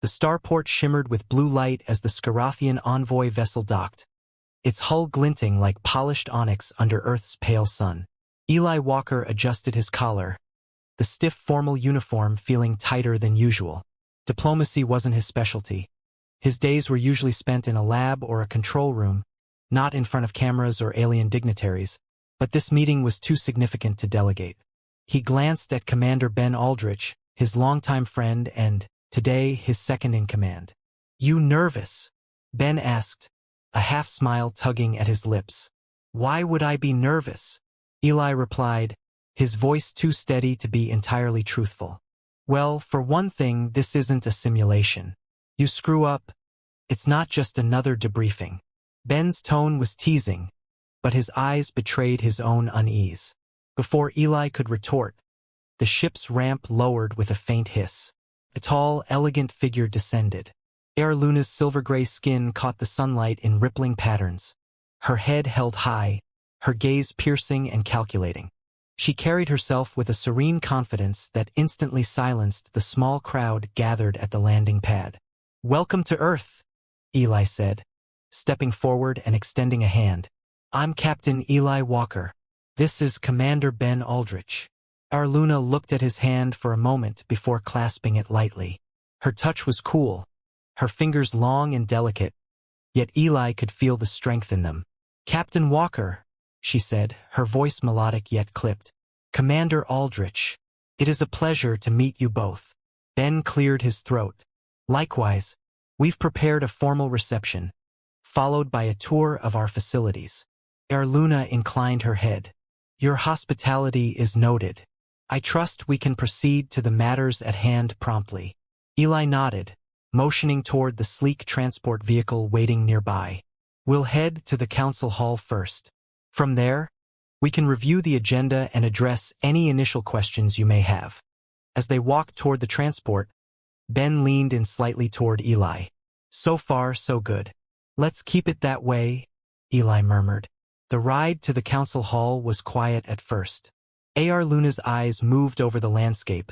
The starport shimmered with blue light as the Scarathian envoy vessel docked, its hull glinting like polished onyx under Earth's pale sun. Eli Walker adjusted his collar, the stiff formal uniform feeling tighter than usual. Diplomacy wasn't his specialty. His days were usually spent in a lab or a control room, not in front of cameras or alien dignitaries, but this meeting was too significant to delegate. He glanced at Commander Ben Aldrich, his longtime friend and, today, his second-in-command. "You nervous?" Ben asked, a half-smile tugging at his lips. "Why would I be nervous?" Eli replied, his voice too steady to be entirely truthful. "Well, for one thing, this isn't a simulation. You screw up, it's not just another debriefing." Ben's tone was teasing, but his eyes betrayed his own unease. Before Eli could retort, the ship's ramp lowered with a faint hiss. A tall, elegant figure descended. Air Luna's silver-gray skin caught the sunlight in rippling patterns. Her head held high, her gaze piercing and calculating. She carried herself with a serene confidence that instantly silenced the small crowd gathered at the landing pad. "Welcome to Earth," Eli said, stepping forward and extending a hand. "I'm Captain Eli Walker. This is Commander Ben Aldrich." Air Luna looked at his hand for a moment before clasping it lightly. Her touch was cool, her fingers long and delicate, yet Eli could feel the strength in them. "Captain Walker," she said, her voice melodic yet clipped. "Commander Aldrich, it is a pleasure to meet you both." Ben cleared his throat. "Likewise, we've prepared a formal reception, followed by a tour of our facilities." Air Luna inclined her head. "Your hospitality is noted. I trust we can proceed to the matters at hand promptly." Eli nodded, motioning toward the sleek transport vehicle waiting nearby. "We'll head to the council hall first. From there, we can review the agenda and address any initial questions you may have." As they walked toward the transport, Ben leaned in slightly toward Eli. "So far, so good. Let's keep it that way," Eli murmured. The ride to the council hall was quiet at first. Air Luna's eyes moved over the landscape,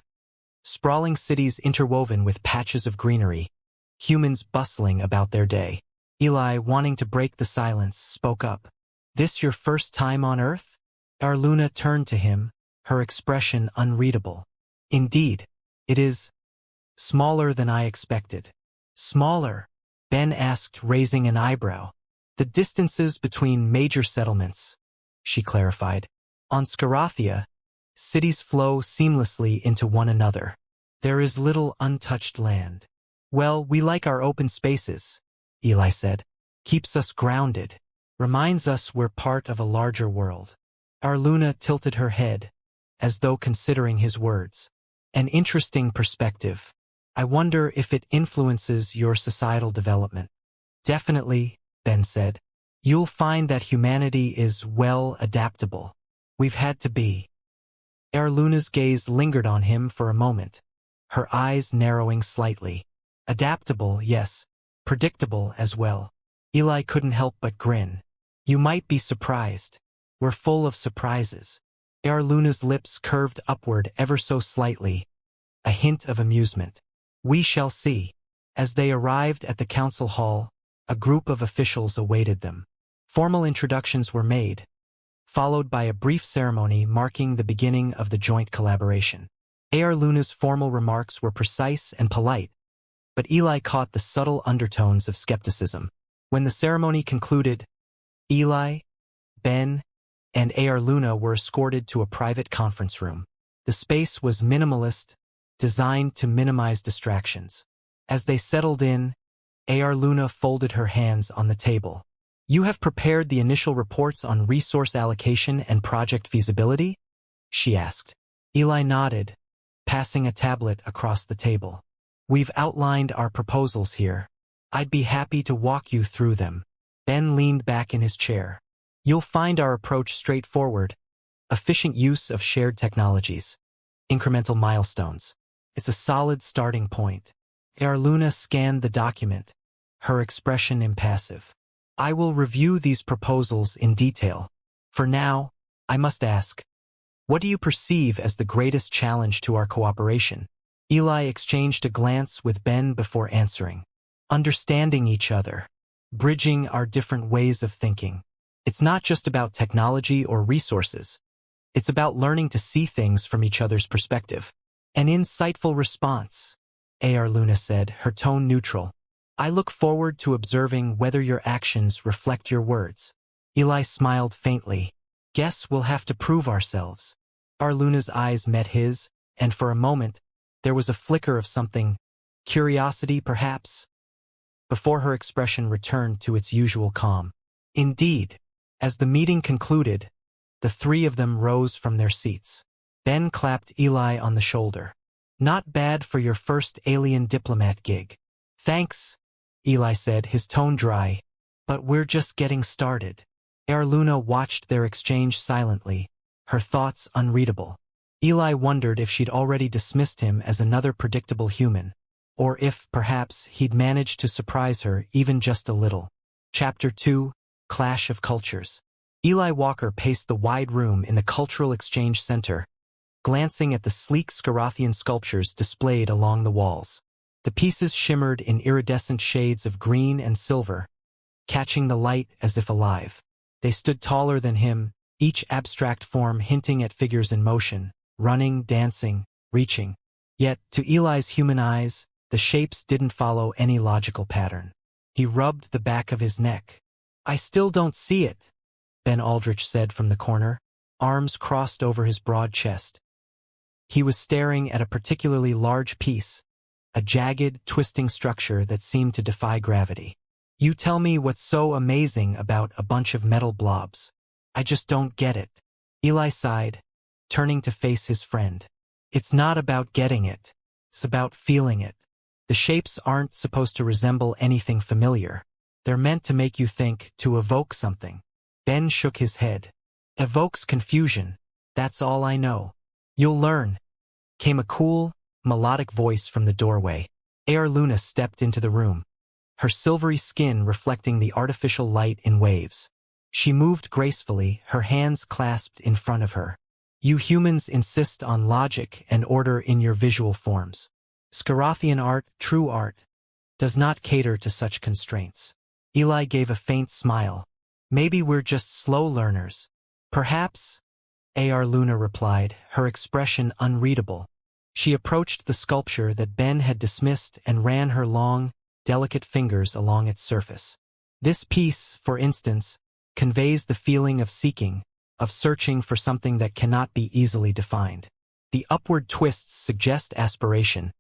sprawling cities interwoven with patches of greenery, humans bustling about their day. Eli, wanting to break the silence, spoke up. "This your first time on Earth?" Air Luna turned to him, her expression unreadable. "Indeed, it is. Smaller than I expected." "Smaller?" Ben asked, raising an eyebrow. "The distances between major settlements," she clarified. "On Scarathia, cities flow seamlessly into one another. There is little untouched land." "Well, we like our open spaces," Eli said. "Keeps us grounded. Reminds us we're part of a larger world." Air Luna tilted her head, as though considering his words. "An interesting perspective. I wonder if it influences your societal development." "Definitely," Ben said. "You'll find that humanity is, well, adaptable. We've had to be." Air Luna's gaze lingered on him for a moment, her eyes narrowing slightly. "Adaptable, yes. Predictable as well." Eli couldn't help but grin. "You might be surprised. We're full of surprises." Air Luna's lips curved upward ever so slightly, a hint of amusement. "We shall see." As they arrived at the council hall, a group of officials awaited them. Formal introductions were made, followed by a brief ceremony marking the beginning of the joint collaboration. Air Luna's formal remarks were precise and polite, but Eli caught the subtle undertones of skepticism. When the ceremony concluded, Eli, Ben, and Air Luna were escorted to a private conference room. The space was minimalist, designed to minimize distractions. As they settled in, Air Luna folded her hands on the table. "You have prepared the initial reports on resource allocation and project feasibility?" she asked. Eli nodded, passing a tablet across the table. "We've outlined our proposals here. I'd be happy to walk you through them." Ben leaned back in his chair. "You'll find our approach straightforward. Efficient use of shared technologies. Incremental milestones. It's a solid starting point." Air Luna scanned the document, her expression impassive. "I will review these proposals in detail. For now, I must ask, what do you perceive as the greatest challenge to our cooperation?" Eli exchanged a glance with Ben before answering. Understanding each other. Bridging our different ways of thinking. It's not just about technology or resources. It's about learning to see things from each other's perspective. An insightful response, A.R. Luna said, her tone neutral. I look forward to observing whether your actions reflect your words. Eli smiled faintly. Guess we'll have to prove ourselves. A.R. Luna's eyes met his, and for a moment, there was a flicker of something, curiosity perhaps, before her expression returned to its usual calm. Indeed, as the meeting concluded, the three of them rose from their seats. Ben clapped Eli on the shoulder. Not bad for your first alien diplomat gig. Thanks, Eli said, his tone dry. But we're just getting started. A.R. Luna watched their exchange silently, her thoughts unreadable. Eli wondered if she'd already dismissed him as another predictable human, or if, perhaps, he'd managed to surprise her even just a little. Chapter 2, Clash of Cultures. Eli Walker paced the wide room in the Cultural Exchange Center, glancing at the sleek Scarathian sculptures displayed along the walls. The pieces shimmered in iridescent shades of green and silver, catching the light as if alive. They stood taller than him, each abstract form hinting at figures in motion, running, dancing, reaching. Yet, to Eli's human eyes, the shapes didn't follow any logical pattern. He rubbed the back of his neck. I still don't see it, Ben Aldrich said from the corner, arms crossed over his broad chest. He was staring at a particularly large piece, a jagged, twisting structure that seemed to defy gravity. You tell me what's so amazing about a bunch of metal blobs. I just don't get it. Eli sighed, turning to face his friend. It's not about getting it. It's about feeling it. The shapes aren't supposed to resemble anything familiar. They're meant to make you think, to evoke something. Ben shook his head. Evokes confusion. That's all I know. You'll learn. Came a cool, melodic voice from the doorway. A.R. Luna stepped into the room, her silvery skin reflecting the artificial light in waves. She moved gracefully, her hands clasped in front of her. You humans insist on logic and order in your visual forms. Scarathian art, true art, does not cater to such constraints. Eli gave a faint smile. Maybe we're just slow learners. Perhaps, A.R. Luna replied, her expression unreadable. She approached the sculpture that Ben had dismissed and ran her long, delicate fingers along its surface. This piece, for instance, conveys the feeling of seeking, of searching for something that cannot be easily defined. The upward twists suggest aspiration,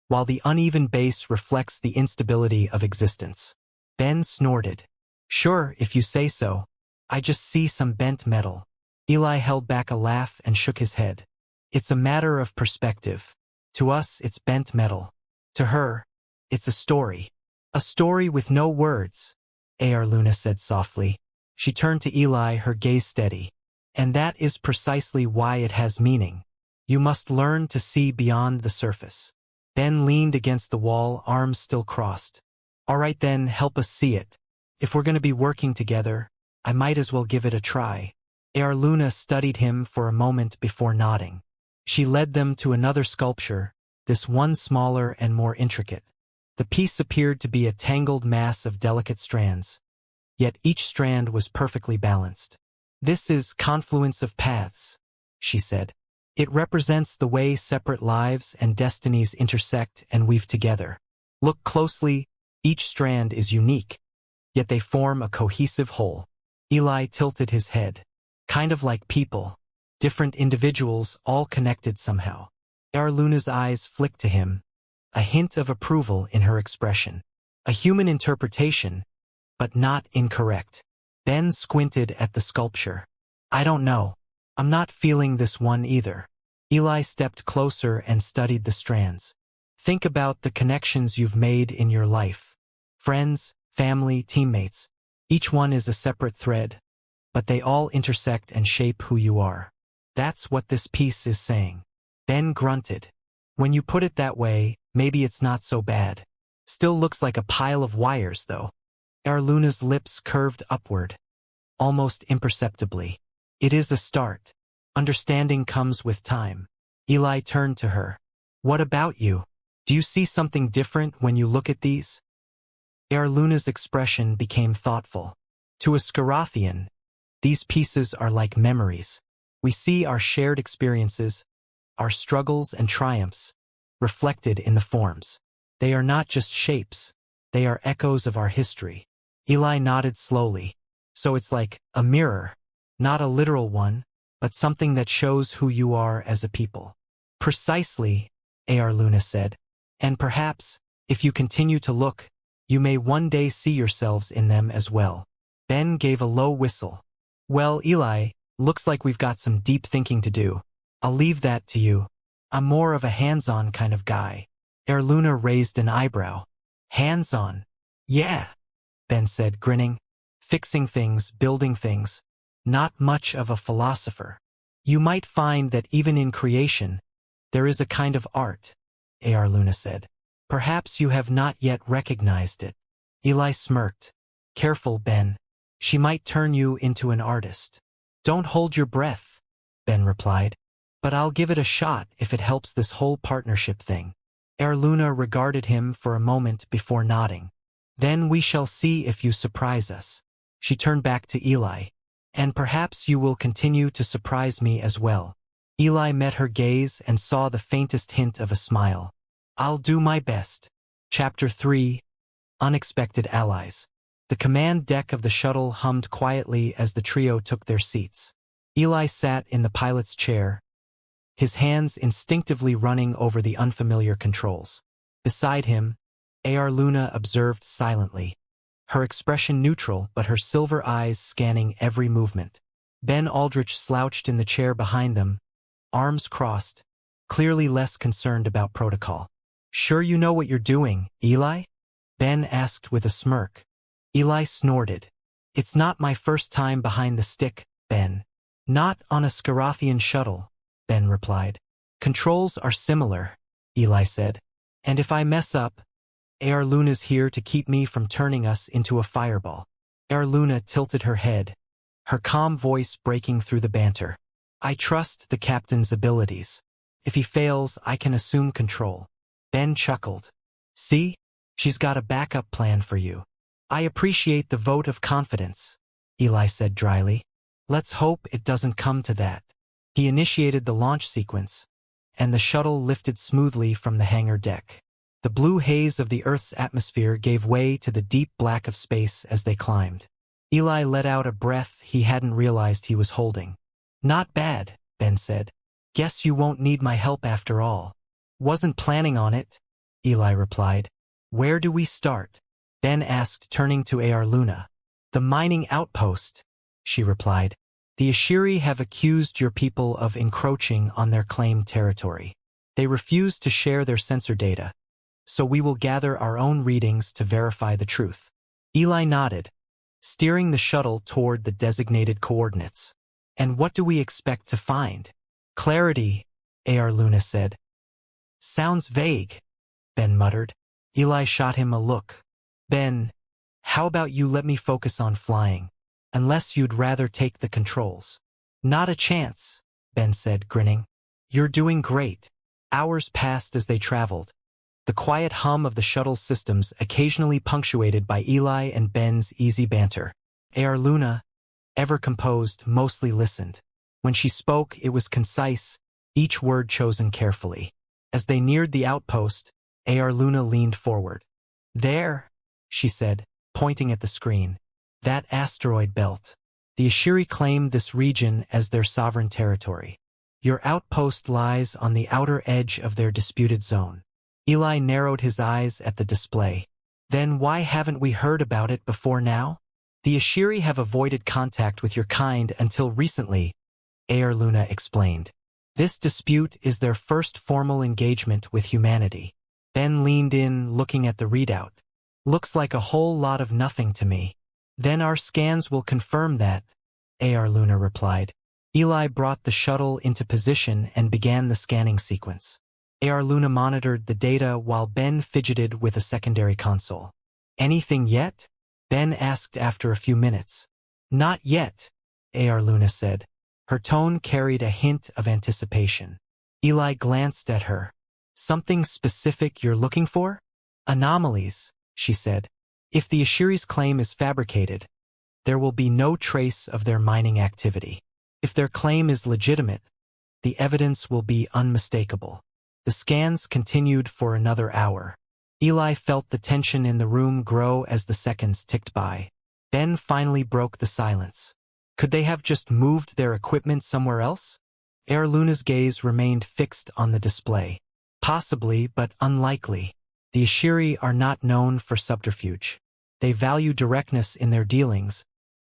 while the uneven base reflects the instability of existence. Ben snorted. Sure, if you say so. I just see some bent metal. Eli held back a laugh and shook his head. It's a matter of perspective. To us, it's bent metal. To her, it's a story. A story with no words, A.R. Luna said softly. She turned to Eli, her gaze steady. And that is precisely why it has meaning. You must learn to see beyond the surface. Ben leaned against the wall, arms still crossed. All right then, help us see it. If we're going to be working together, I might as well give it a try. A.R. Luna studied him for a moment before nodding. She led them to another sculpture, this one smaller and more intricate. The piece appeared to be a tangled mass of delicate strands, yet each strand was perfectly balanced. This is confluence of paths, she said. It represents the way separate lives and destinies intersect and weave together. Look closely, each strand is unique, yet they form a cohesive whole. Eli tilted his head. Kind of like people. Different individuals, all connected somehow. A.R. Luna's eyes flicked to him, a hint of approval in her expression. A human interpretation, but not incorrect. Ben squinted at the sculpture. I don't know. I'm not feeling this one either. Eli stepped closer and studied the strands. Think about the connections you've made in your life. Friends, family, teammates. Each one is a separate thread, but they all intersect and shape who you are. That's what this piece is saying. Ben grunted. When you put it that way, maybe it's not so bad. Still looks like a pile of wires, though. A.R. Luna's lips curved upward, almost imperceptibly. It is a start. Understanding comes with time. Eli turned to her. What about you? Do you see something different when you look at these? Luna's expression became thoughtful. To a Scarathian, these pieces are like memories. We see our shared experiences, our struggles and triumphs, reflected in the forms. They are not just shapes, they are echoes of our history. Eli nodded slowly. So it's like a mirror, not a literal one, but something that shows who you are as a people. Precisely, Luna said. And perhaps, if you continue to look, you may one day see yourselves in them as well. Ben gave a low whistle. Well, Eli, looks like we've got some deep thinking to do. I'll leave that to you. I'm more of a hands-on kind of guy. Luna raised an eyebrow. Hands-on? Yeah, Ben said, grinning. Fixing things, building things. Not much of a philosopher. You might find that even in creation, there is a kind of art, Luna said. Perhaps you have not yet recognized it. Eli smirked. Careful, Ben. She might turn you into an artist. Don't hold your breath, Ben replied. But I'll give it a shot if it helps this whole partnership thing. Luna regarded him for a moment before nodding. Then we shall see if you surprise us. She turned back to Eli. And perhaps you will continue to surprise me as well. Eli met her gaze and saw the faintest hint of a smile. I'll do my best. Chapter 3. Unexpected Allies. The command deck of the shuttle hummed quietly as the trio took their seats. Eli sat in the pilot's chair, his hands instinctively running over the unfamiliar controls. Beside him, Luna observed silently, her expression neutral but her silver eyes scanning every movement. Ben Aldrich slouched in the chair behind them, arms crossed, clearly less concerned about protocol. Sure you know what you're doing, Eli? Ben asked with a smirk. Eli snorted. It's not my first time behind the stick, Ben. Not on a Scarathian shuttle, Ben replied. Controls are similar, Eli said. And if I mess up, Luna's here to keep me from turning us into a fireball. Luna tilted her head, her calm voice breaking through the banter. I trust the captain's abilities. If he fails, I can assume control. Ben chuckled. See? She's got a backup plan for you. I appreciate the vote of confidence, Eli said dryly. Let's hope it doesn't come to that. He initiated the launch sequence, and the shuttle lifted smoothly from the hangar deck. The blue haze of the Earth's atmosphere gave way to the deep black of space as they climbed. Eli let out a breath he hadn't realized he was holding. Not bad, Ben said. Guess you won't need my help after all. Wasn't planning on it, Eli replied. Where do we start? Ben asked, turning to Luna. The mining outpost, she replied. The Ashiri have accused your people of encroaching on their claimed territory. They refuse to share their sensor data, so we will gather our own readings to verify the truth. Eli nodded, steering the shuttle toward the designated coordinates. And what do we expect to find? Clarity, Luna said. Sounds vague, Ben muttered. Eli shot him a look. Ben, how about you let me focus on flying, unless you'd rather take the controls? Not a chance, Ben said, grinning. You're doing great. Hours passed as they traveled, the quiet hum of the shuttle's systems occasionally punctuated by Eli and Ben's easy banter. Luna, ever composed, mostly listened. When she spoke, it was concise, each word chosen carefully. As they neared the outpost, Luna leaned forward. There, she said, pointing at the screen. That asteroid belt. The Ashiri claimed this region as their sovereign territory. Your outpost lies on the outer edge of their disputed zone. Eli narrowed his eyes at the display. Then why haven't we heard about it before now? The Ashiri have avoided contact with your kind until recently, Luna explained. This dispute is their first formal engagement with humanity. Ben leaned in, looking at the readout. Looks like a whole lot of nothing to me. Then our scans will confirm that, Luna replied. Eli brought the shuttle into position and began the scanning sequence. Luna monitored the data while Ben fidgeted with a secondary console. Anything yet? Ben asked after a few minutes. Not yet, Luna said. Her tone carried a hint of anticipation. Eli glanced at her, Something specific you're looking for? Anomalies, she said. If the Ashiri's claim is fabricated, there will be no trace of their mining activity. If their claim is legitimate, the evidence will be unmistakable. The scans continued for another hour. Eli felt the tension in the room grow as the seconds ticked by. Ben finally broke the silence. Could they have just moved their equipment somewhere else? Air Luna's gaze remained fixed on the display. Possibly, but unlikely. The Ashiri are not known for subterfuge. They value directness in their dealings,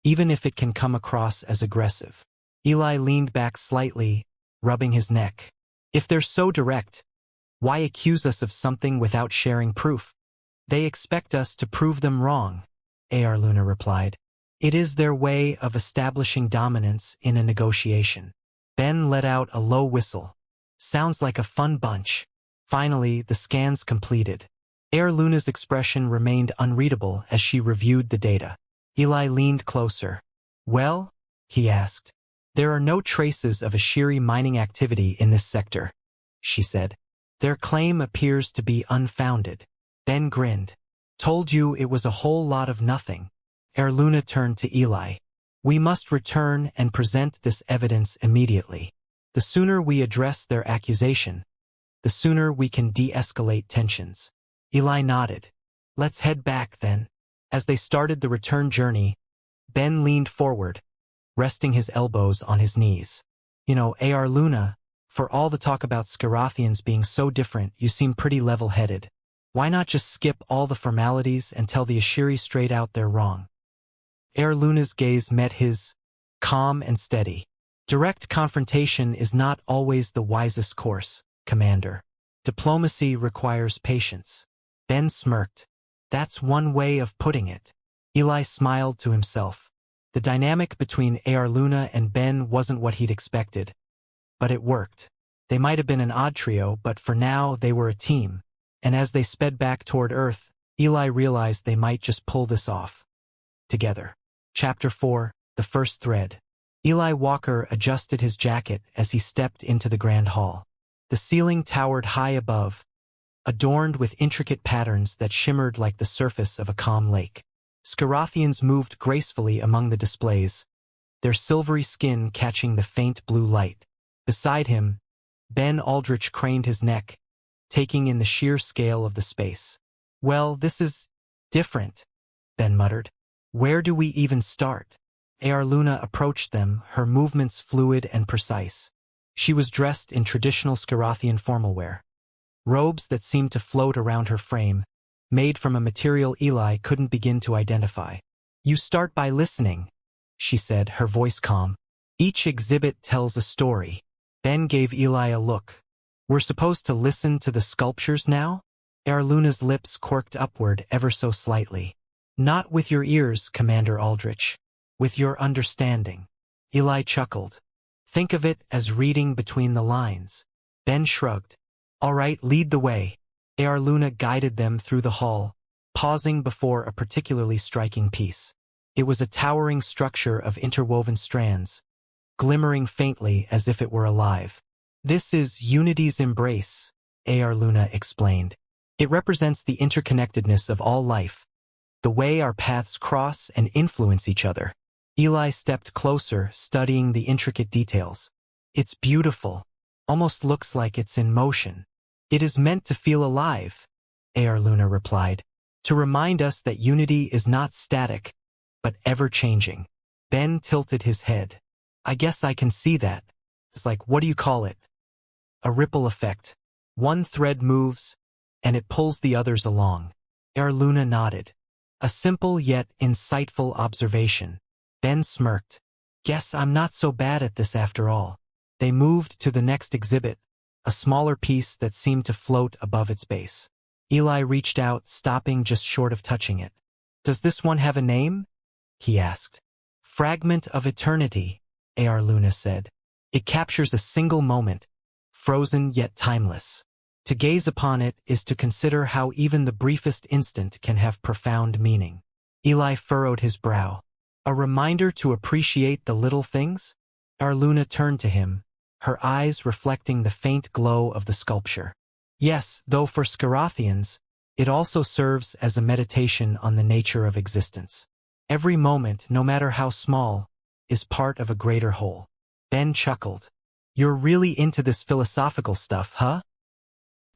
even if it can come across as aggressive. Eli leaned back slightly, rubbing his neck. If they're so direct, why accuse us of something without sharing proof? They expect us to prove them wrong, Air Luna replied. It is their way of establishing dominance in a negotiation. Ben let out a low whistle. Sounds like a fun bunch. Finally, the scans completed. Air Luna's expression remained unreadable as she reviewed the data. Eli leaned closer. Well? He asked. There are no traces of Ashiri mining activity in this sector, she said. Their claim appears to be unfounded. Ben grinned. Told you it was a whole lot of nothing. Air Luna turned to Eli. We must return and present this evidence immediately. The sooner we address their accusation, the sooner we can de-escalate tensions. Eli nodded. Let's head back then. As they started the return journey, Ben leaned forward, resting his elbows on his knees. You know, Air Luna, for all the talk about Scarathians being so different, you seem pretty level-headed. Why not just skip all the formalities and tell the Ashiri straight out they're wrong? Air Luna's gaze met his, calm and steady. Direct confrontation is not always the wisest course, Commander. Diplomacy requires patience. Ben smirked. That's one way of putting it. Eli smiled to himself. The dynamic between Air Luna and Ben wasn't what he'd expected. But it worked. They might have been an odd trio, but for now they were a team. And as they sped back toward Earth, Eli realized they might just pull this off. Together. Chapter 4, The First Thread. Eli Walker adjusted his jacket as he stepped into the grand hall. The ceiling towered high above, adorned with intricate patterns that shimmered like the surface of a calm lake. Scarathians moved gracefully among the displays, their silvery skin catching the faint blue light. Beside him, Ben Aldrich craned his neck, taking in the sheer scale of the space. Well, this is different, Ben muttered. Where do we even start? Air Luna approached them, her movements fluid and precise. She was dressed in traditional Scarathian formal wear. Robes that seemed to float around her frame, made from a material Eli couldn't begin to identify. You start by listening, she said, her voice calm. Each exhibit tells a story. Ben gave Eli a look. We're supposed to listen to the sculptures now? Air Luna's lips quirked upward ever so slightly. Not with your ears, Commander Aldrich. With your understanding. Eli chuckled. Think of it as reading between the lines. Ben shrugged. All right, lead the way. Air Luna guided them through the hall, pausing before a particularly striking piece. It was a towering structure of interwoven strands, glimmering faintly as if it were alive. This is Unity's embrace, Air Luna explained. It represents the interconnectedness of all life, the way our paths cross and influence each other. Eli stepped closer, studying the intricate details. It's beautiful, almost looks like it's in motion. It is meant to feel alive, Air Luna replied, to remind us that unity is not static, but ever-changing. Ben tilted his head. I guess I can see that. It's like, what do you call it? A ripple effect. One thread moves, and it pulls the others along. Air Luna nodded. A simple yet insightful observation. Ben smirked. Guess I'm not so bad at this after all. They moved to the next exhibit, a smaller piece that seemed to float above its base. Eli reached out, stopping just short of touching it. Does this one have a name? He asked. Fragment of Eternity, Air Luna said. It captures a single moment, frozen yet timeless. To gaze upon it is to consider how even the briefest instant can have profound meaning. Eli furrowed his brow. A reminder to appreciate the little things? Air Luna turned to him, her eyes reflecting the faint glow of the sculpture. Yes, though for Scarathians, it also serves as a meditation on the nature of existence. Every moment, no matter how small, is part of a greater whole. Ben chuckled. You're really into this philosophical stuff, huh?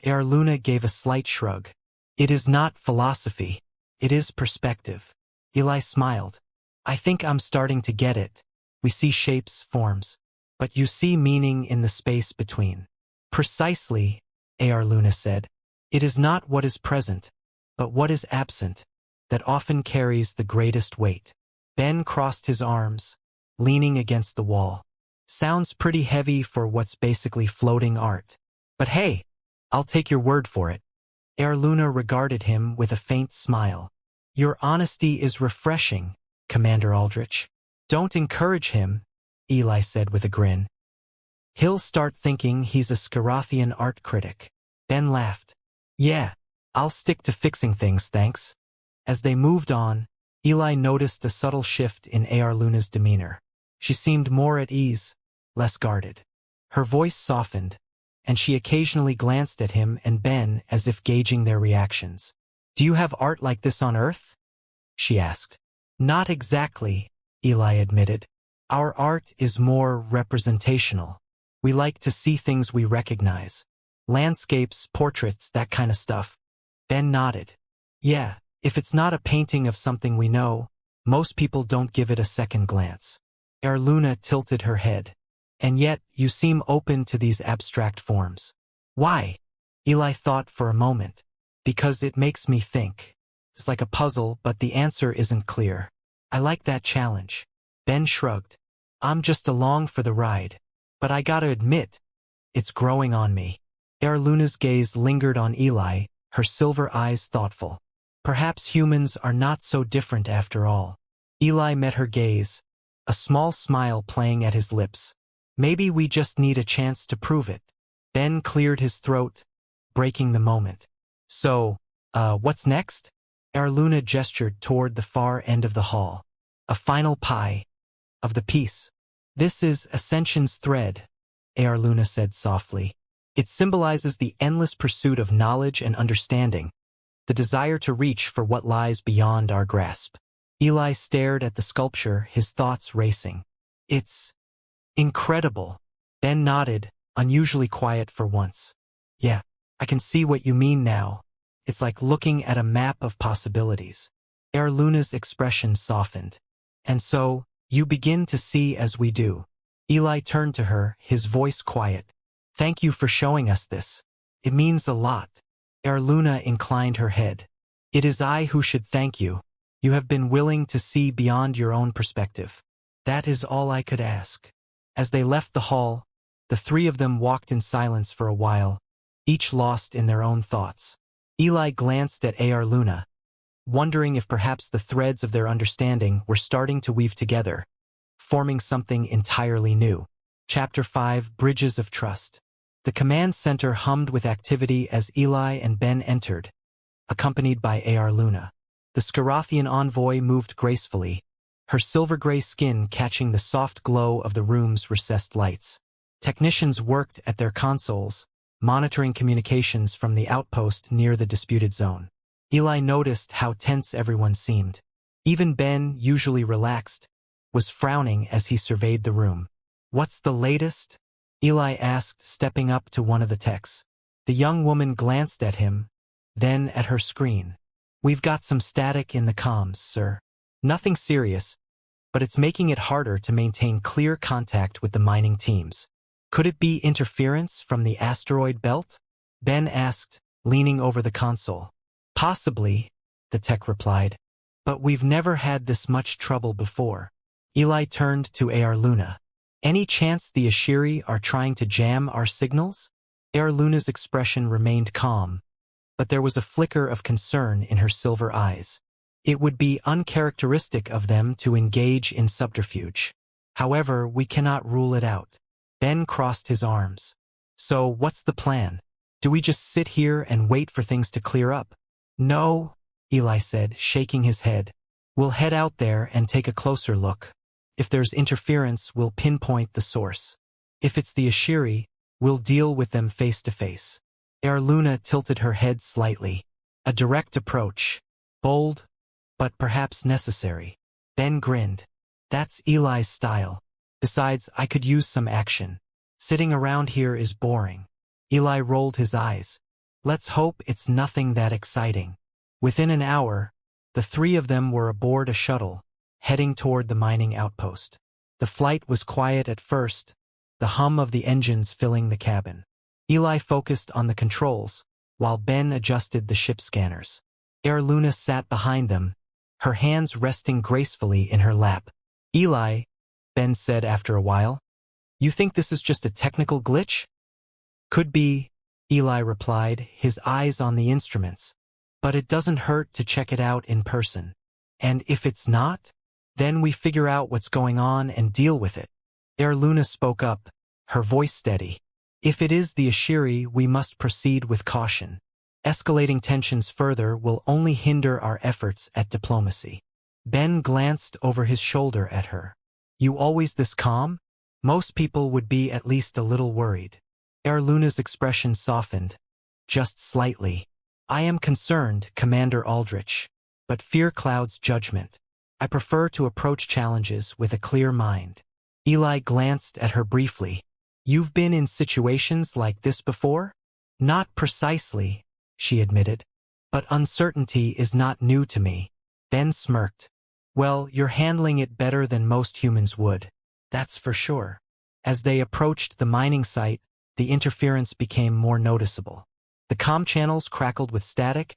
Luna gave a slight shrug. It is not philosophy. It is perspective. Eli smiled. I think I'm starting to get it. We see shapes, forms. But you see meaning in the space between. Precisely, Luna said. It is not what is present, but what is absent, that often carries the greatest weight. Ben crossed his arms, leaning against the wall. Sounds pretty heavy for what's basically floating art. But hey, I'll take your word for it. Luna regarded him with a faint smile. Your honesty is refreshing, Commander Aldrich. Don't encourage him, Eli said with a grin. He'll start thinking he's a Scarathian art critic. Ben laughed. Yeah, I'll stick to fixing things, thanks. As they moved on, Eli noticed a subtle shift in Luna's demeanor. She seemed more at ease, less guarded. Her voice softened, and she occasionally glanced at him and Ben as if gauging their reactions. Do you have art like this on Earth? She asked. Not exactly, Eli admitted. Our art is more representational. We like to see things we recognize. Landscapes, portraits, that kind of stuff. Ben nodded. Yeah, if it's not a painting of something we know, most people don't give it a second glance. Luna tilted her head. And yet, you seem open to these abstract forms. Why? Eli thought for a moment. Because it makes me think. It's like a puzzle, but the answer isn't clear. I like that challenge. Ben shrugged. I'm just along for the ride. But I gotta admit, it's growing on me. Luna's gaze lingered on Eli, her silver eyes thoughtful. Perhaps humans are not so different after all. Eli met her gaze, a small smile playing at his lips. Maybe we just need a chance to prove it. Ben cleared his throat, breaking the moment. So, what's next? Luna gestured toward the far end of the hall. A final pie. Of the piece. This is Ascension's thread, Luna said softly. It symbolizes the endless pursuit of knowledge and understanding, the desire to reach for what lies beyond our grasp. Eli stared at the sculpture, his thoughts racing. It's incredible. Ben nodded, unusually quiet for once. Yeah, I can see what you mean now. It's like looking at a map of possibilities. Luna's expression softened. And so, you begin to see as we do. Eli turned to her, his voice quiet. Thank you for showing us this. It means a lot. Luna inclined her head. It is I who should thank you. You have been willing to see beyond your own perspective. That is all I could ask. As they left the hall, the three of them walked in silence for a while, each lost in their own thoughts. Eli glanced at Luna, wondering if perhaps the threads of their understanding were starting to weave together, forming something entirely new. Chapter 5, Bridges of Trust. The command center hummed with activity as Eli and Ben entered, accompanied by Luna. The Scarathian envoy moved gracefully, her silver-gray skin catching the soft glow of the room's recessed lights. Technicians worked at their consoles, monitoring communications from the outpost near the disputed zone. Eli noticed how tense everyone seemed. Even Ben, usually relaxed, was frowning as he surveyed the room. What's the latest? Eli asked, stepping up to one of the techs. The young woman glanced at him, then at her screen. We've got some static in the comms, sir. Nothing serious, but it's making it harder to maintain clear contact with the mining teams. Could it be interference from the asteroid belt? Ben asked, leaning over the console. Possibly, the tech replied. But we've never had this much trouble before. Eli turned to Luna. Any chance the Ashiri are trying to jam our signals? Luna's expression remained calm, but there was a flicker of concern in her silver eyes. It would be uncharacteristic of them to engage in subterfuge. However, we cannot rule it out. Ben crossed his arms. So, what's the plan? Do we just sit here and wait for things to clear up? No, Eli said, shaking his head. We'll head out there and take a closer look. If there's interference, we'll pinpoint the source. If it's the Ashiri, we'll deal with them face to face. Air Luna tilted her head slightly. A direct approach. Bold, but perhaps necessary. Ben grinned. That's Eli's style. Besides, I could use some action. Sitting around here is boring. Eli rolled his eyes. Let's hope it's nothing that exciting. Within an hour, the three of them were aboard a shuttle, heading toward the mining outpost. The flight was quiet at first, the hum of the engines filling the cabin. Eli focused on the controls, while Ben adjusted the ship scanners. Air Luna sat behind them, her hands resting gracefully in her lap. Eli, Ben said after a while, you think this is just a technical glitch? Could be, Eli replied, his eyes on the instruments. But it doesn't hurt to check it out in person. And if it's not, then we figure out what's going on and deal with it. Air Luna spoke up, her voice steady. If it is the Ashiri, we must proceed with caution. Escalating tensions further will only hinder our efforts at diplomacy. Ben glanced over his shoulder at her. You always this calm? Most people would be at least a little worried. Air Luna's expression softened, just slightly. I am concerned, Commander Aldrich, but fear clouds judgment. I prefer to approach challenges with a clear mind. Eli glanced at her briefly. You've been in situations like this before? Not precisely, she admitted. But uncertainty is not new to me. Ben smirked. Well, you're handling it better than most humans would. That's for sure. As they approached the mining site, the interference became more noticeable. The comm channels crackled with static,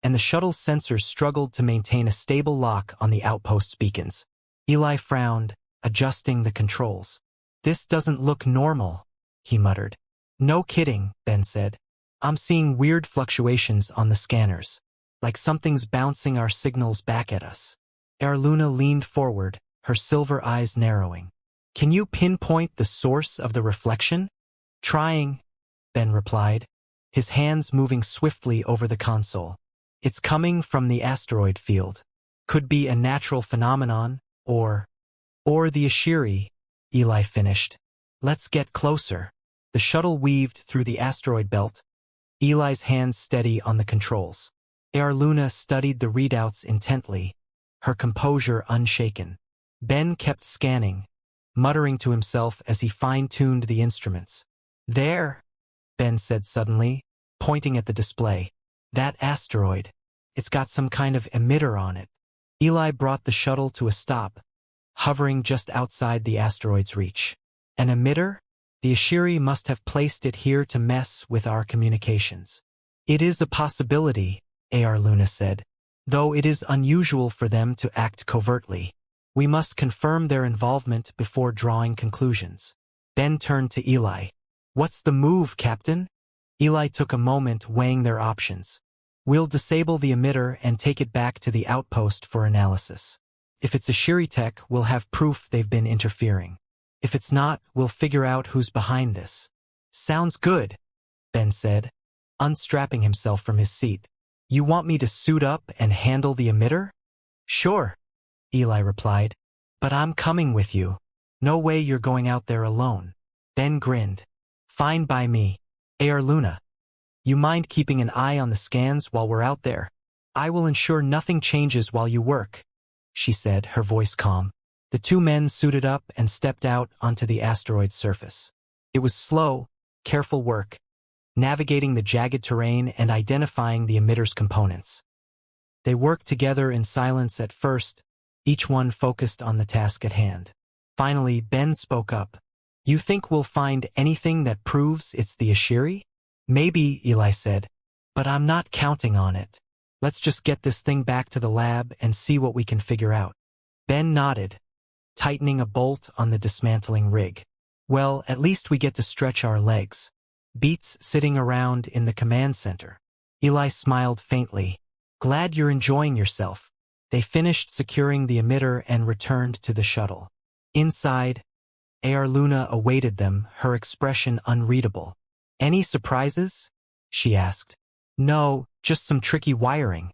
and the shuttle's sensors struggled to maintain a stable lock on the outpost's beacons. Eli frowned, adjusting the controls. This doesn't look normal, he muttered. No kidding, Ben said. I'm seeing weird fluctuations on the scanners, like something's bouncing our signals back at us. Air Luna leaned forward, her silver eyes narrowing. Can you pinpoint the source of the reflection? Trying, Ben replied, his hands moving swiftly over the console. It's coming from the asteroid field. Could be a natural phenomenon, or the Ashiri, Eli finished. Let's get closer. The shuttle weaved through the asteroid belt, Eli's hands steady on the controls. Air Luna studied the readouts intently, her composure unshaken. Ben kept scanning, muttering to himself as he fine-tuned the instruments. There, Ben said suddenly, pointing at the display. That asteroid. It's got some kind of emitter on it. Eli brought the shuttle to a stop, hovering just outside the asteroid's reach. An emitter? The Ashiri must have placed it here to mess with our communications. It is a possibility, Air Luna said, though it is unusual for them to act covertly. We must confirm their involvement before drawing conclusions. Ben turned to Eli. What's the move, Captain? Eli took a moment weighing their options. We'll disable the emitter and take it back to the outpost for analysis. If it's Ashiri tech, we'll have proof they've been interfering. If it's not, we'll figure out who's behind this. Sounds good, Ben said, unstrapping himself from his seat. You want me to suit up and handle the emitter? Sure, Eli replied. But I'm coming with you. No way you're going out there alone. Ben grinned. Fine by me. Air Luna. You mind keeping an eye on the scans while we're out there? I will ensure nothing changes while you work, she said, her voice calm. The two men suited up and stepped out onto the asteroid's surface. It was slow, careful work, navigating the jagged terrain and identifying the emitter's components. They worked together in silence at first, each one focused on the task at hand. Finally, Ben spoke up. You think we'll find anything that proves it's the Ashiri? Maybe, Eli said, but I'm not counting on it. Let's just get this thing back to the lab and see what we can figure out. Ben nodded, tightening a bolt on the dismantling rig. Well, at least we get to stretch our legs. Beats sitting around in the command center. Eli smiled faintly. Glad you're enjoying yourself. They finished securing the emitter and returned to the shuttle. Inside, Air Luna awaited them, her expression unreadable. Any surprises? She asked. No, just some tricky wiring,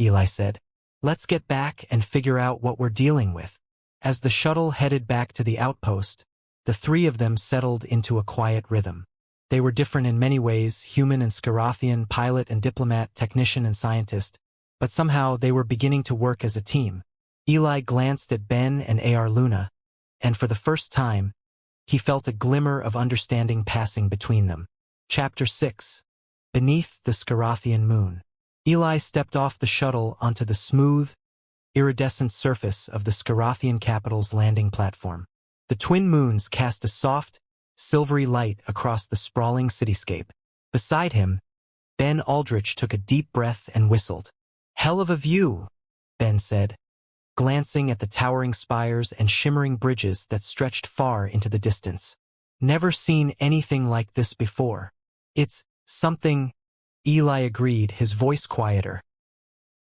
Eli said. Let's get back and figure out what we're dealing with. As the shuttle headed back to the outpost, the three of them settled into a quiet rhythm. They were different in many ways, human and Scarathian, pilot and diplomat, technician and scientist, but somehow they were beginning to work as a team. Eli glanced at Ben and Ar Luna, and for the first time, he felt a glimmer of understanding passing between them. Chapter 6. Beneath the Scarathian Moon. Eli stepped off the shuttle onto the smooth, iridescent surface of the Scarathian capital's landing platform. The twin moons cast a soft, silvery light across the sprawling cityscape. Beside him, Ben Aldrich took a deep breath and whistled. "Hell of a view," Ben said, glancing at the towering spires and shimmering bridges that stretched far into the distance. "Never seen anything like this before." "It's something," Eli agreed, his voice quieter.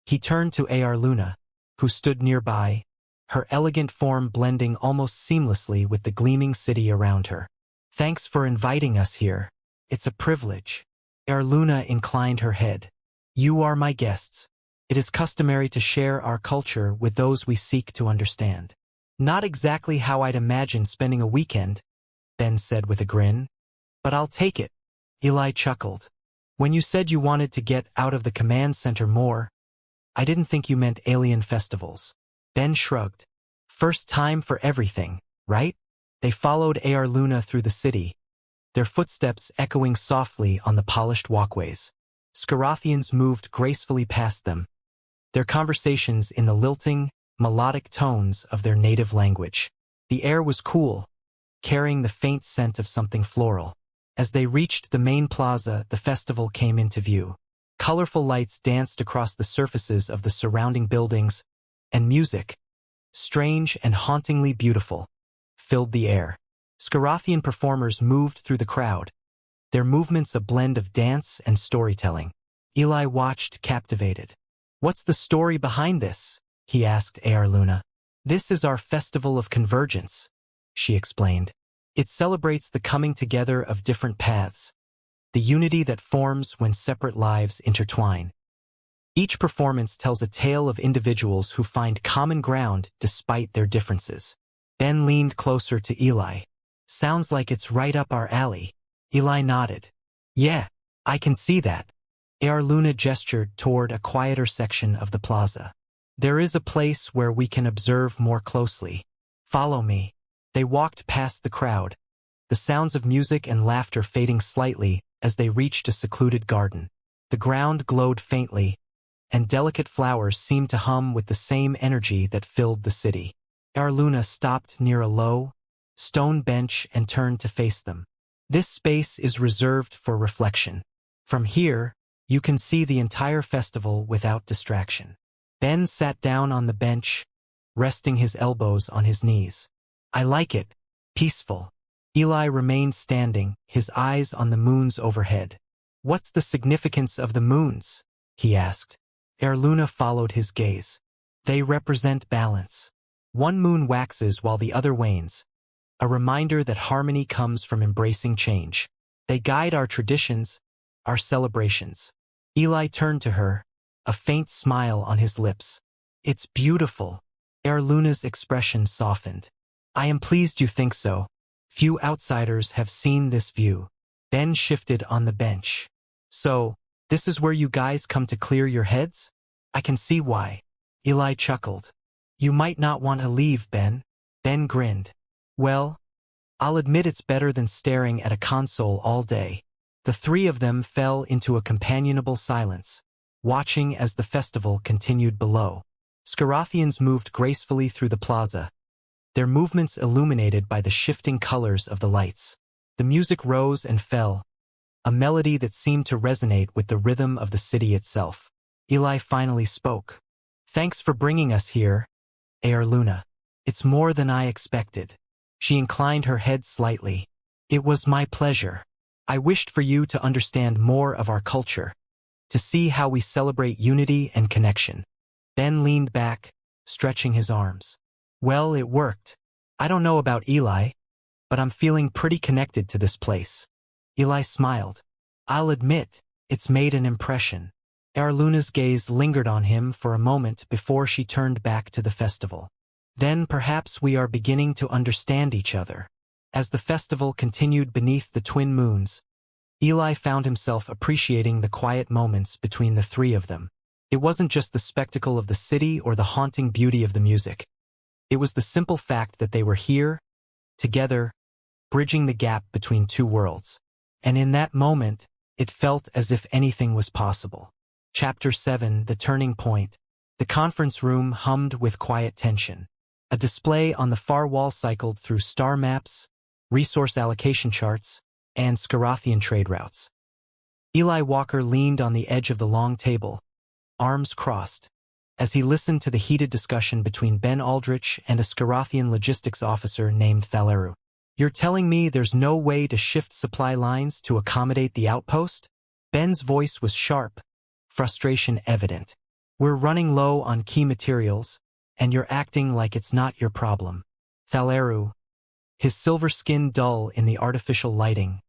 He turned to Ar Luna, who stood nearby, her elegant form blending almost seamlessly with the gleaming city around her. "Thanks for inviting us here. It's a privilege." Ar Luna inclined her head. "You are my guests. It is customary to share our culture with those we seek to understand." "Not exactly how I'd imagine spending a weekend," Ben said with a grin. "But I'll take it." Eli chuckled. "When you said you wanted to get out of the command center more, I didn't think you meant alien festivals." Ben shrugged. "First time for everything, right?" They followed Ar Luna through the city, their footsteps echoing softly on the polished walkways. Scarathians moved gracefully past them, their conversations in the lilting, melodic tones of their native language. The air was cool, carrying the faint scent of something floral. As they reached the main plaza, the festival came into view. Colorful lights danced across the surfaces of the surrounding buildings, and music, strange and hauntingly beautiful, filled the air. Scarathian performers moved through the crowd, their movements a blend of dance and storytelling. Eli watched, captivated. "What's the story behind this?" he asked Ar Luna. "This is our festival of convergence," she explained. "It celebrates the coming together of different paths, the unity that forms when separate lives intertwine. Each performance tells a tale of individuals who find common ground despite their differences." Ben leaned closer to Eli. "Sounds like it's right up our alley." Eli nodded. "Yeah, I can see that." Ar Luna gestured toward a quieter section of the plaza. "There is a place where we can observe more closely. Follow me." They walked past the crowd, the sounds of music and laughter fading slightly as they reached a secluded garden. The ground glowed faintly, and delicate flowers seemed to hum with the same energy that filled the city. Ar Luna stopped near a low, stone bench and turned to face them. "This space is reserved for reflection. From here, you can see the entire festival without distraction." Ben sat down on the bench, resting his elbows on his knees. "I like it. Peaceful." Eli remained standing, his eyes on the moons overhead. "What's the significance of the moons?" he asked. Ar Luna followed his gaze. "They represent balance. One moon waxes while the other wanes, a reminder that harmony comes from embracing change. They guide our traditions, our celebrations." Eli turned to her, a faint smile on his lips. "It's beautiful." Ar Luna's expression softened. "I am pleased you think so. Few outsiders have seen this view." Ben shifted on the bench. "So, this is where you guys come to clear your heads? I can see why." Eli chuckled. "You might not want to leave, Ben." Ben grinned. "Well, I'll admit it's better than staring at a console all day." The three of them fell into a companionable silence, watching as the festival continued below. Scarathians moved gracefully through the plaza, their movements illuminated by the shifting colors of the lights. The music rose and fell, a melody that seemed to resonate with the rhythm of the city itself. Eli finally spoke. "Thanks for bringing us here, Ar Luna. It's more than I expected." She inclined her head slightly. "It was my pleasure. I wished for you to understand more of our culture, to see how we celebrate unity and connection." Ben leaned back, stretching his arms. "Well, it worked. I don't know about Eli, but I'm feeling pretty connected to this place." Eli smiled. "I'll admit, it's made an impression." Ar Luna's gaze lingered on him for a moment before she turned back to the festival. "Then perhaps we are beginning to understand each other." As the festival continued beneath the twin moons, Eli found himself appreciating the quiet moments between the three of them. It wasn't just the spectacle of the city or the haunting beauty of the music. It was the simple fact that they were here, together, bridging the gap between two worlds. And in that moment, it felt as if anything was possible. Chapter 7, The Turning Point. The conference room hummed with quiet tension. A display on the far wall cycled through star maps, resource allocation charts, and Scarathian trade routes. Eli Walker leaned on the edge of the long table, arms crossed, as he listened to the heated discussion between Ben Aldrich and a Scarathian logistics officer named Thaleru. "You're telling me there's no way to shift supply lines to accommodate the outpost?" Ben's voice was sharp, frustration evident. "We're running low on key materials, and you're acting like it's not your problem." Thaleru, his silver skin dull in the artificial lighting,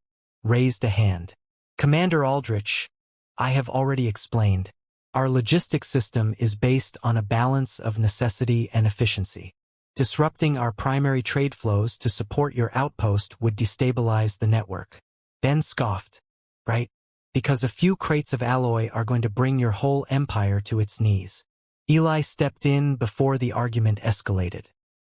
raised a hand. "Commander Aldrich, I have already explained. Our logistics system is based on a balance of necessity and efficiency. Disrupting our primary trade flows to support your outpost would destabilize the network." Ben scoffed. "Right? Because a few crates of alloy are going to bring your whole empire to its knees." Eli stepped in before the argument escalated.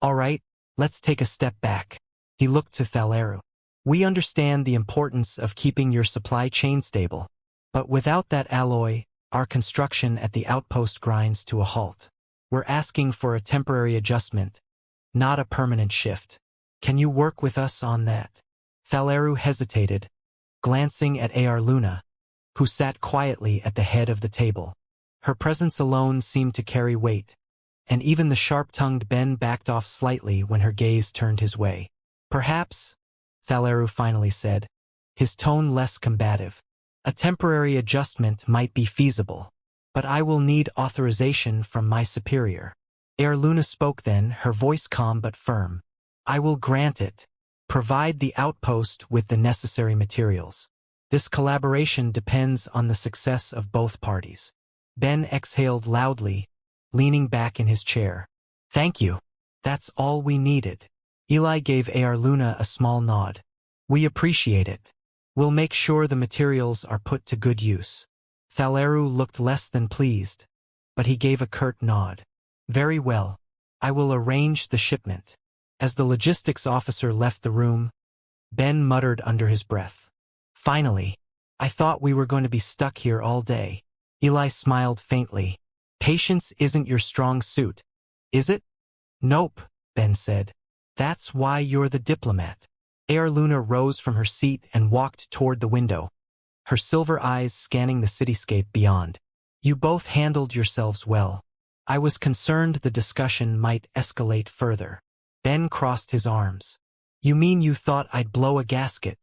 "All right, let's take a step back." He looked to Thaleru. "We understand the importance of keeping your supply chain stable, but without that alloy, our construction at the outpost grinds to a halt. We're asking for a temporary adjustment, not a permanent shift. Can you work with us on that?" Thaleru hesitated, glancing at Ar Luna, who sat quietly at the head of the table. Her presence alone seemed to carry weight, and even the sharp-tongued Ben backed off slightly when her gaze turned his way. "Perhaps," Thaleru finally said, his tone less combative, "a temporary adjustment might be feasible, but I will need authorization from my superior." Ar Luna spoke then, her voice calm but firm. "I will grant it. Provide the outpost with the necessary materials. This collaboration depends on the success of both parties." Ben exhaled loudly, leaning back in his chair. "Thank you. That's all we needed." Eli gave Ar Luna a small nod. "We appreciate it. We'll make sure the materials are put to good use." Thaleru looked less than pleased, but he gave a curt nod. "Very well. I will arrange the shipment." As the logistics officer left the room, Ben muttered under his breath. "Finally. I thought we were going to be stuck here all day." Eli smiled faintly. "Patience isn't your strong suit, is it?" "Nope," Ben said. "That's why you're the diplomat." Ar Luna rose from her seat and walked toward the window, her silver eyes scanning the cityscape beyond. "You both handled yourselves well. I was concerned the discussion might escalate further." Ben crossed his arms. "You mean you thought I'd blow a gasket?"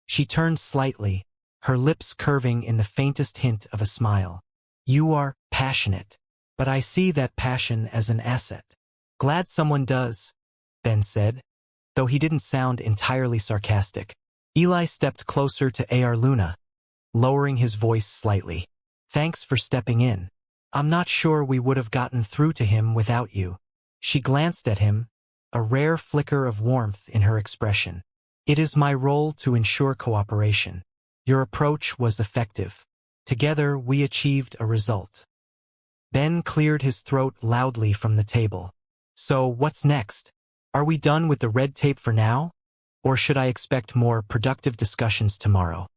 She turned slightly, her lips curving in the faintest hint of a smile. "You are passionate, but I see that passion as an asset." "Glad someone does," Ben said, though he didn't sound entirely sarcastic. Eli stepped closer to Ar Luna, lowering his voice slightly. "Thanks for stepping in. I'm not sure we would have gotten through to him without you." She glanced at him, a rare flicker of warmth in her expression. "It is my role to ensure cooperation. Your approach was effective. Together we achieved a result." Ben cleared his throat loudly from the table. "So what's next? Are we done with the red tape for now? Or should I expect more productive discussions tomorrow?"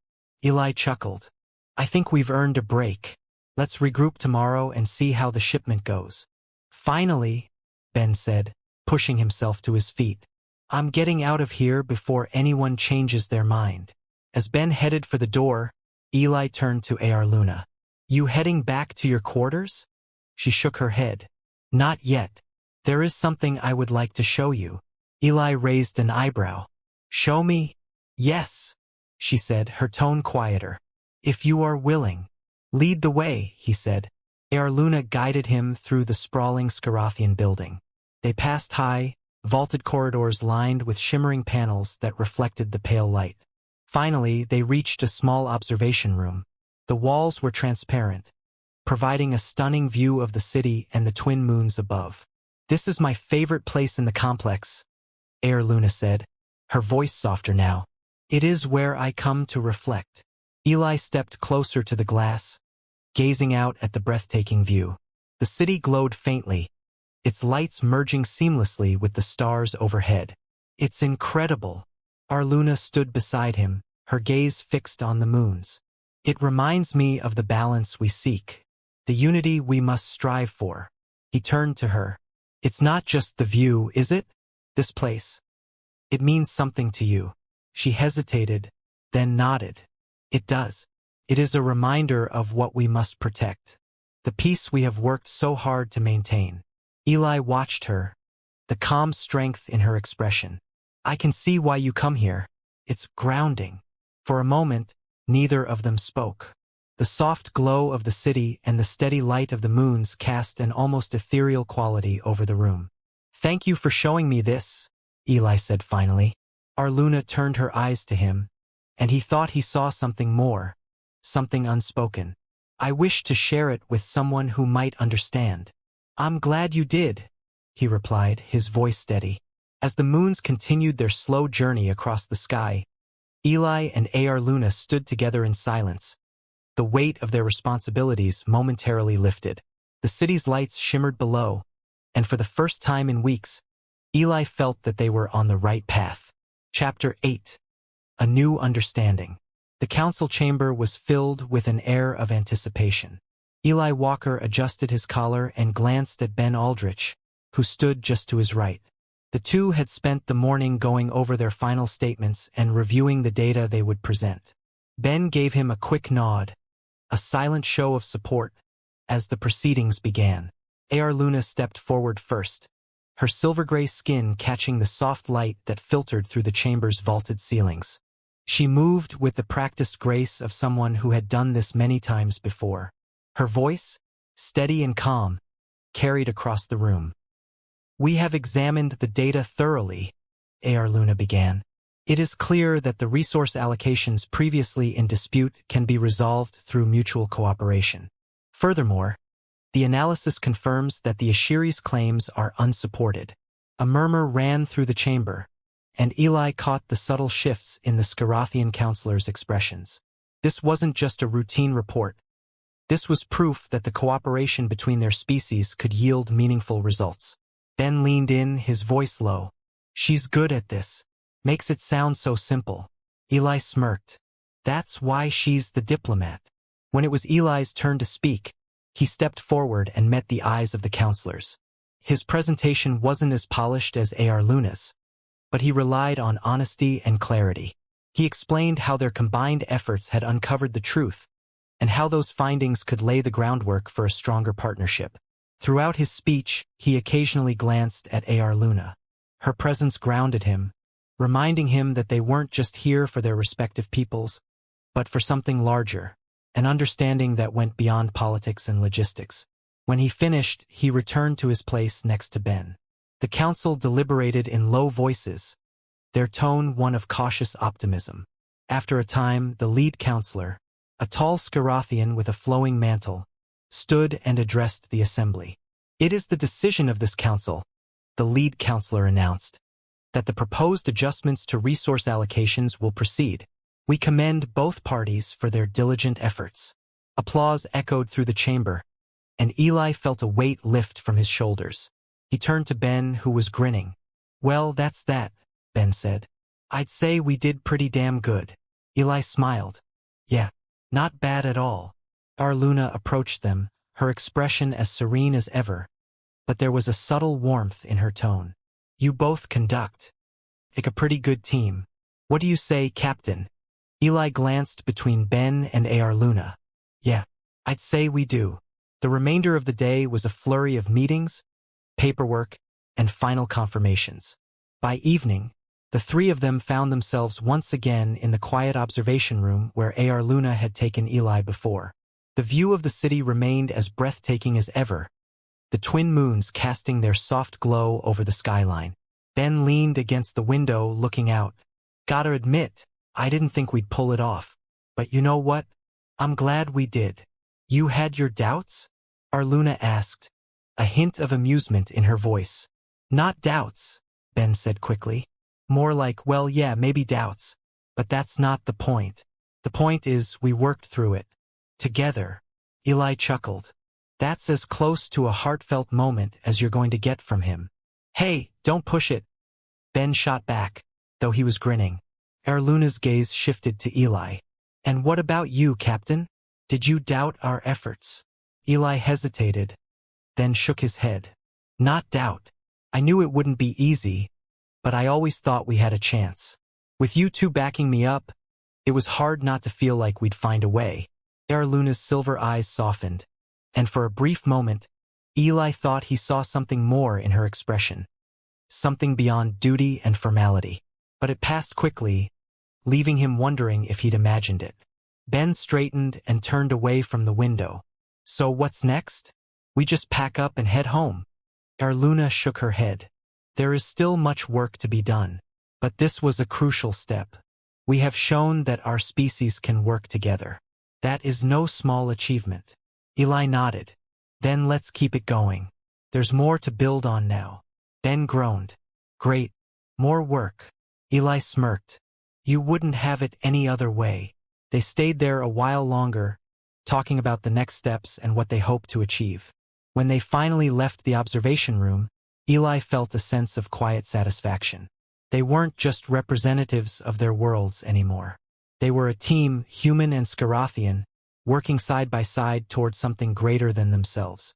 Eli chuckled. "I think we've earned a break. Let's regroup tomorrow and see how the shipment goes." "Finally," Ben said, pushing himself to his feet. "I'm getting out of here before anyone changes their mind." As Ben headed for the door, Eli turned to Ar Luna. "You heading back to your quarters?" She shook her head. "Not yet. There is something I would like to show you." Eli raised an eyebrow. "Show me?" "Yes," she said, her tone quieter. "If you are willing." "Lead the way," he said. Ar Luna guided him through the sprawling Scarathian building. They passed high, vaulted corridors lined with shimmering panels that reflected the pale light. Finally, they reached a small observation room. The walls were transparent, providing a stunning view of the city and the twin moons above. "This is my favorite place in the complex," Ar Luna said, her voice softer now. "It is where I come to reflect." Eli stepped closer to the glass, gazing out at the breathtaking view. The city glowed faintly, its lights merging seamlessly with the stars overhead. "It's incredible." Arluna stood beside him, her gaze fixed on the moons. "It reminds me of the balance we seek, the unity we must strive for." He turned to her. "It's not just the view, is it? This place. It means something to you." She hesitated, then nodded. "It does. It is a reminder of what we must protect, the peace we have worked so hard to maintain." Eli watched her, the calm strength in her expression. "I can see why you come here. It's grounding." For a moment, neither of them spoke. The soft glow of the city and the steady light of the moons cast an almost ethereal quality over the room. "Thank you for showing me this," Eli said finally. Arluna turned her eyes to him, and he thought he saw something more, something unspoken. "I wish to share it with someone who might understand." "I'm glad you did," he replied, his voice steady. As the moons continued their slow journey across the sky, Eli and Arluna stood together in silence, the weight of their responsibilities momentarily lifted. The city's lights shimmered below, and for the first time in weeks, Eli felt that they were on the right path. Chapter 8. A New Understanding. The council chamber was filled with an air of anticipation. Eli Walker adjusted his collar and glanced at Ben Aldrich, who stood just to his right. The two had spent the morning going over their final statements and reviewing the data they would present. Ben gave him a quick nod, a silent show of support, as the proceedings began. Arluna stepped forward first, her silver-gray skin catching the soft light that filtered through the chamber's vaulted ceilings. She moved with the practiced grace of someone who had done this many times before. Her voice, steady and calm, carried across the room. "We have examined the data thoroughly," Arluna began. "It is clear that the resource allocations previously in dispute can be resolved through mutual cooperation. Furthermore, the analysis confirms that the Ashiri's claims are unsupported." A murmur ran through the chamber, and Eli caught the subtle shifts in the Scarathian counselor's expressions. This wasn't just a routine report. This was proof that the cooperation between their species could yield meaningful results. Ben leaned in, his voice low. "She's good at this. Makes it sound so simple." Eli smirked. "That's why she's the diplomat." When it was Eli's turn to speak, he stepped forward and met the eyes of the counselors. His presentation wasn't as polished as Arluna's, but he relied on honesty and clarity. He explained how their combined efforts had uncovered the truth, and how those findings could lay the groundwork for a stronger partnership. Throughout his speech, he occasionally glanced at Arluna. Her presence grounded him, reminding him that they weren't just here for their respective peoples, but for something larger, an understanding that went beyond politics and logistics. When he finished, he returned to his place next to Ben. The council deliberated in low voices, their tone one of cautious optimism. After a time, the lead counselor, a tall Scarathian with a flowing mantle, stood and addressed the assembly. "It is the decision of this council," the lead counselor announced, "that the proposed adjustments to resource allocations will proceed. We commend both parties for their diligent efforts." Applause echoed through the chamber, and Eli felt a weight lift from his shoulders. He turned to Ben, who was grinning. "Well, that's that," Ben said. "I'd say we did pretty damn good." Eli smiled. "Yeah, not bad at all." Arluna approached them, her expression as serene as ever, but there was a subtle warmth in her tone. "You both conduct like a pretty good team. What do you say, Captain?" Eli glanced between Ben and Arluna. "Yeah, I'd say we do." The remainder of the day was a flurry of meetings, paperwork, and final confirmations. By evening, the three of them found themselves once again in the quiet observation room where Arluna had taken Eli before. The view of the city remained as breathtaking as ever, the twin moons casting their soft glow over the skyline. Ben leaned against the window, looking out. "Gotta admit, I didn't think we'd pull it off. But you know what? I'm glad we did." "You had your doubts?" Arluna asked, a hint of amusement in her voice. "Not doubts," Ben said quickly. "More like, well, yeah, maybe doubts. But that's not the point. The point is, we worked through it. Together. Eli chuckled. That's as close to a heartfelt moment as you're going to get from him. Hey, don't push it. Ben shot back, though he was grinning. Erluna's gaze shifted to Eli. And what about you, Captain? Did you doubt our efforts? Eli hesitated, then shook his head. Not doubt. I knew it wouldn't be easy, but I always thought we had a chance. With you two backing me up, it was hard not to feel like we'd find a way. Erluna's silver eyes softened, and for a brief moment, Eli thought he saw something more in her expression. Something beyond duty and formality. But it passed quickly, leaving him wondering if he'd imagined it. Ben straightened and turned away from the window. So what's next? We just pack up and head home. Erluna shook her head. There is still much work to be done. But this was a crucial step. We have shown that our species can work together. That is no small achievement. Eli nodded. Then let's keep it going. There's more to build on now. Ben groaned. Great. More work. Eli smirked. You wouldn't have it any other way. They stayed there a while longer, talking about the next steps and what they hoped to achieve. When they finally left the observation room, Eli felt a sense of quiet satisfaction. They weren't just representatives of their worlds anymore. They were a team, human and Scarathian, working side by side towards something greater than themselves.